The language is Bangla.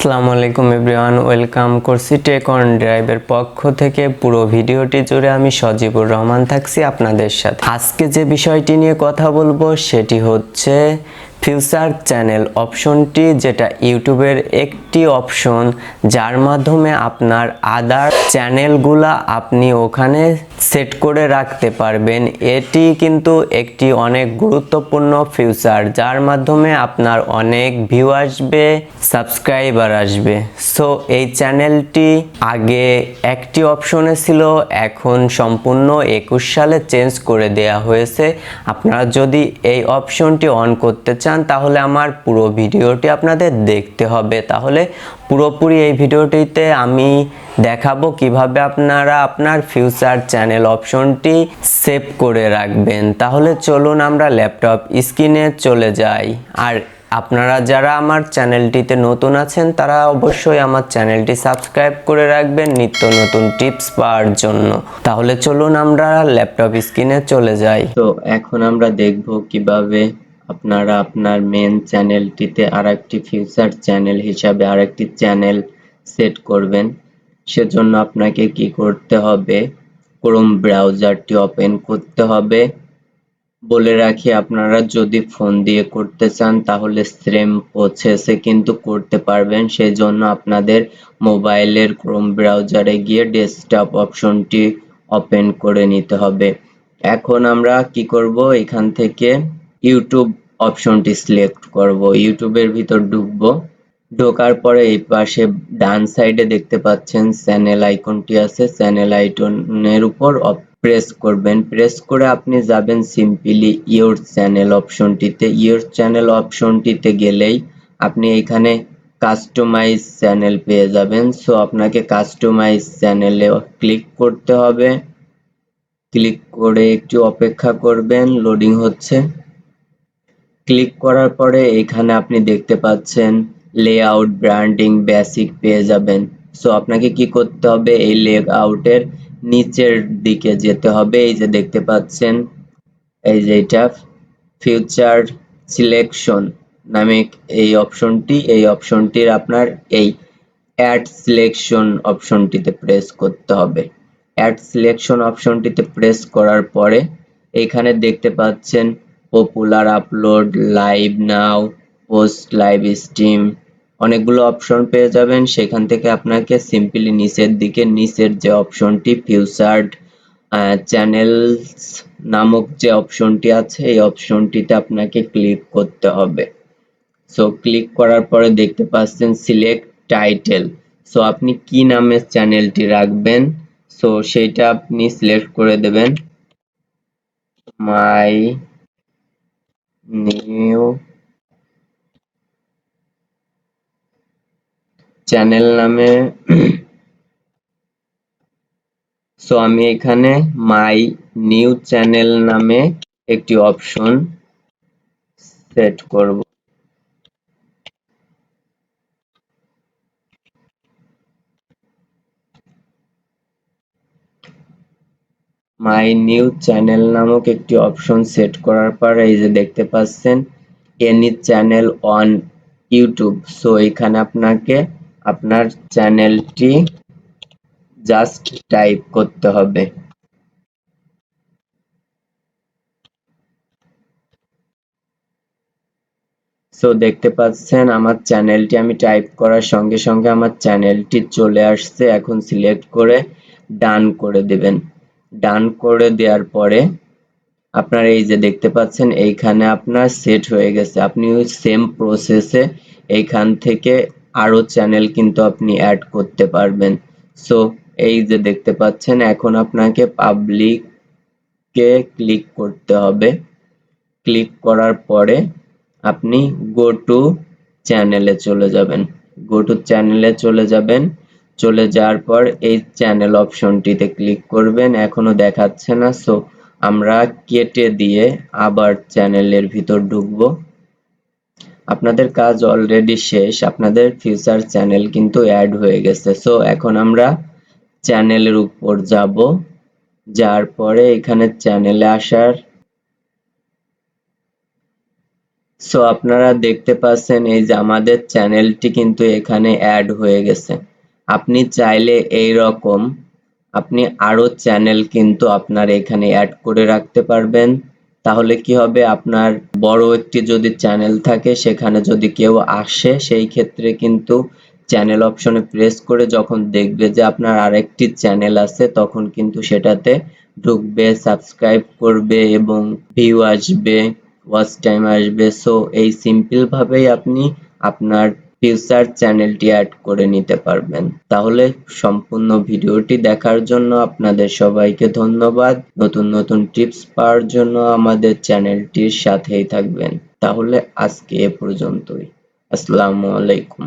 আসসালামু আলাইকুম এভরিওয়ান, ওয়েলকাম করছি টেক অন ড্রাইভের পক্ষ থেকে। পুরো ভিডিওটি জুড়ে আমি সজীবুর রহমান থাকছি আপনাদের সাথে। আজকে যে বিষয়টি নিয়ে কথা বলবো সেটি হচ্ছে ফিউচার চ্যানেল অপশনটি, যেটা ইউটিউবের একটি অপশন যার মাধ্যমে আপনার আদার চ্যানেলগুলা আপনি ওখানে সেট করে রাখতে পারবেন। এটি কিন্তু একটি অনেক গুরুত্বপূর্ণ ফিউচার, যার মাধ্যমে আপনার অনেক ভিউ আসবে, সাবস্ক্রাইবার আসবে। সো এই চ্যানেলটি আগে একটি অপশনে ছিল, এখন সম্পূর্ণ 21 সালে চেঞ্জ করে দেয়া হয়েছে। আপনারা যদি এই অপশনটি অন করতে চান তাহলে আমার পুরো ভিডিওটি আপনাদের দেখতে হবে। তাহলে পুরোপুরি এই ভিডিওটিতে আমি দেখাবো কিভাবে আপনারা আপনার ফিউচার চ্যানেল অপশনটি সেভ করে রাখবেন। তাহলে চলুন আমরা ল্যাপটপ স্ক্রিনে চলে যাই। আর আপনারা যারা আমার চ্যানেলটিতে নতুন আছেন তারা অবশ্যই আমার চ্যানেলটি সাবস্ক্রাইব করে রাখবেন নিত্য নতুন টিপস পাওয়ার জন্য। তাহলে চলুন আমরা ল্যাপটপ স্ক্রিনে চলে যাই। তো এখন আমরা দেখব কিভাবে আপনারা আপনার মেন চ্যানেলটিতে আরেকটি ফিউচার চ্যানেল হিসাবে আরেকটি চ্যানেল সেট করবেন। সেজন্য আপনাকে কি করতে হবে, ক্রোম ব্রাউজারটি ওপেন করতে হবে। বলে রাখি, আপনারা যদি ফোন দিয়ে করতে চান তাহলে সেম প্রসেসে কিন্তু করতে পারবেন। সেজন্য আপনাদের মোবাইলের ক্রোম ব্রাউজারে গিয়ে ডেস্কটপ অপশনটি ওপেন করে নিতে হবে। এখন আমরা কি করব, এখান থেকে ইউটিউব অপশনটি সিলেক্ট করব। ইউটিউবের ভিতর ঢুকবো। ঢোকার পরে এই পাশে ডান সাইডে দেখতে পাচ্ছেন চ্যানেল আইকনটি আছে, চ্যানেল আইকনের উপর প্রেস করবেন। প্রেস করে আপনি যাবেন সিম্পলি ইওর চ্যানেল অপশনটিতে। ইওর চ্যানেল অপশনটিতে গেলেই আপনি এখানে কাস্টমাইজ চ্যানেল পেয়ে যাবেন। সো আপনাকে কাস্টমাইজ চ্যানেলে ক্লিক করতে হবে। ক্লিক করে একটু অপেক্ষা করবেন, লোডিং হচ্ছে। ক্লিক করার পরে এখানে আপনি দেখতে পাচ্ছেন লেআউট, ব্র্যান্ডিং, বেসিক পেয়ে যাবেন। সো আপনাকে কি করতে হবে, এই লেআউটের নিচের দিকে যেতে হবে। এই যে দেখতে পাচ্ছেন, এই যে এটা ফিউচার সিলেকশন নামে এই অপশনটির আপনার এই অ্যাড সিলেকশন অপশনটিতে প্রেস করতে হবে। অ্যাড সিলেকশন অপশনটিতে প্রেস করার পরে এখানে দেখতে পাচ্ছেন পপুলার, আপলোড, লাইভ নাও, পোস্ট, লাইভ স্ট্রিম, অনেকগুলো অপশন পেয়ে যাবেন। সেখান থেকে আপনাকে সিম্পলি নিচের যে অপশনটি ফিউচার চ্যানেলস নামক যে অপশনটি আছে এই অপশনটিতে আপনাকে ক্লিক করতে হবে। সো ক্লিক করার পরে দেখতে পাচ্ছেন সিলেক্ট টাইটেল। সো আপনি কি নামে চ্যানেলটি রাখবেন, সো সেইটা আপনি সিলেক্ট করে দেবেন। মাই নিউ চ্যানেল নামে। সো আমি এখানে মাই নিউ চ্যানেল নামে একটি অপশন সেট করব। মাই নিউ চ্যানেল নামক একটি অপশন সেট করার পর এই যে দেখতে পাচ্ছেন any channel on YouTube. So এখানে আপনাকে আপনার চ্যানেলটি জাস্ট টাইপ করতে হবে। সো দেখতে পাচ্ছেন আমার চ্যানেলটি আমি টাইপ করার সঙ্গে সঙ্গে আমার চ্যানেলটি চলে আসছে। এখন সিলেক্ট করে ডান করে দেবেন। ডান করে দেওয়ার পরে আপনার এই যে দেখতে পাচ্ছেন এইখানে আপনার সেট হয়ে গেছে। আপনি ওই সেম প্রসেসে এইখান থেকে আরো চ্যানেল কিন্তু আপনি অ্যাড করতে পারবেন। সো এই যে দেখতে পাচ্ছেন এখন আপনাকে পাবলিকে ক্লিক করতে হবে। ক্লিক করার পরে আপনি গো টু চ্যানেলে চলে যাবেন। গো টু চ্যানেলে চলে যাবেন। চলে যাওয়ার পর এই চ্যানেল অপশনটিতে ক্লিক করবেন। এখনো দেখাচ্ছে না, সো আমরা কেটে দিয়ে আবার চ্যানেলের ভিতর ঢুকবো। আপনাদের কাজ অলরেডি শেষ, আপনাদের ফিউচার চ্যানেল কিন্তু অ্যাড হয়ে গেছে। সো এখন আমরা চ্যানেলের উপর যাব। যার পরে এখানে চ্যানেলে আসার সো আপনারা দেখতে পাচ্ছেন এই যে আমাদের চ্যানেলটি কিন্তু এখানে অ্যাড হয়ে গেছে। আপনি চাইলে এই রকম আপনি আরো চ্যানেল কিন্তু আপনার এখানে অ্যাড করে রাখতে পারবেন। তাহলে কি হবে, আপনার বড় একটি যদি চ্যানেল থাকে সেখানে যদি কেউ আসে সেই ক্ষেত্রে কিন্তু চ্যানেল অপশনে প্রেস করে যখন দেখবে যে আপনার আরেকটি চ্যানেল আছে তখন কিন্তু সেটাতে ঢুকবে, সাবস্ক্রাইব করবে এবং ভিউ আসবে, ওয়াচ টাইম আসবে। সো এই সিম্পল ভাবেই আপনি আপনার ফিউচার চ্যানেলটি অ্যাড করে নিতে পারবেন। তাহলে সম্পূর্ণ ভিডিওটি দেখার জন্য আপনাদের সবাইকে ধন্যবাদ। নতুন নতুন টিপস পাওয়ার জন্য আমাদের চ্যানেলটির সাথেই থাকবেন। তাহলে আজকে এ পর্যন্তই। আসসালামু আলাইকুম।